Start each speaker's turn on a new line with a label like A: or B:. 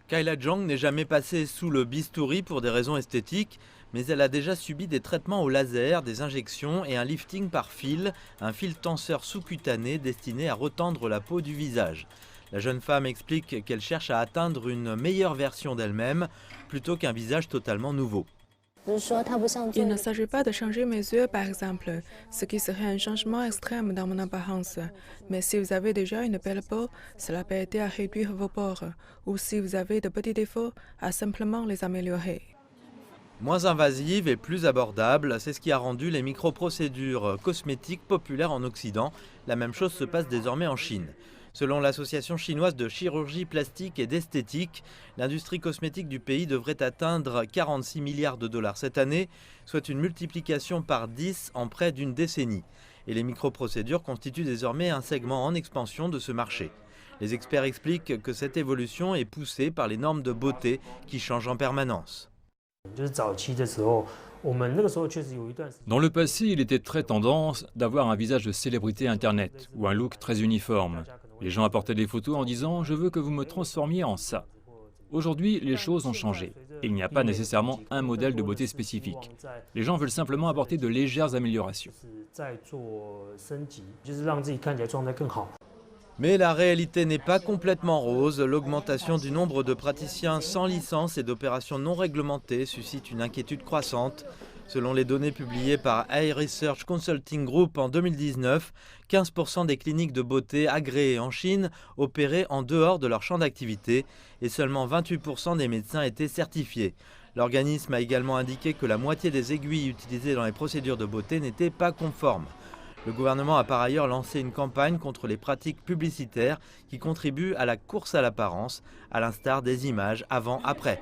A: Kyla Jong n'est jamais passée sous le bistouri pour des raisons esthétiques, mais elle a déjà subi des traitements au laser, des injections et un lifting par fil, un fil tenseur sous-cutané destiné à retendre la peau du visage. La jeune femme explique qu'elle cherche à atteindre une meilleure version d'elle-même plutôt qu'un visage totalement nouveau.
B: Il ne s'agit pas de changer mes yeux, par exemple, ce qui serait un changement extrême dans mon apparence. Mais si vous avez déjà une belle peau, cela peut aider à réduire vos pores. Ou si vous avez de petits défauts, à simplement les améliorer.
A: Moins invasive et plus abordable, c'est ce qui a rendu les microprocédures cosmétiques populaires en Occident. La même chose se passe désormais en Chine. Selon l'Association chinoise de chirurgie plastique et d'esthétique, l'industrie cosmétique du pays devrait atteindre 46 milliards de dollars cette année, soit une multiplication par 10 en près d'une décennie. Et les microprocédures constituent désormais un segment en expansion de ce marché. Les experts expliquent que cette évolution est poussée par les normes de beauté qui changent en permanence.
C: Dans le passé, il était très tendance d'avoir un visage de célébrité Internet ou un look très uniforme. Les gens apportaient des photos en disant « je veux que vous me transformiez en ça ». Aujourd'hui, les choses ont changé. Il n'y a pas nécessairement un modèle de beauté spécifique. Les gens veulent simplement apporter de légères améliorations.
A: Mais la réalité n'est pas complètement rose. L'augmentation du nombre de praticiens sans licence et d'opérations non réglementées suscite une inquiétude croissante. Selon les données publiées par Eye Research Consulting Group en 2019, 15% des cliniques de beauté agréées en Chine opéraient en dehors de leur champ d'activité et seulement 28% des médecins étaient certifiés. L'organisme a également indiqué que la moitié des aiguilles utilisées dans les procédures de beauté n'étaient pas conformes. Le gouvernement a par ailleurs lancé une campagne contre les pratiques publicitaires qui contribuent à la course à l'apparence, à l'instar des images avant-après.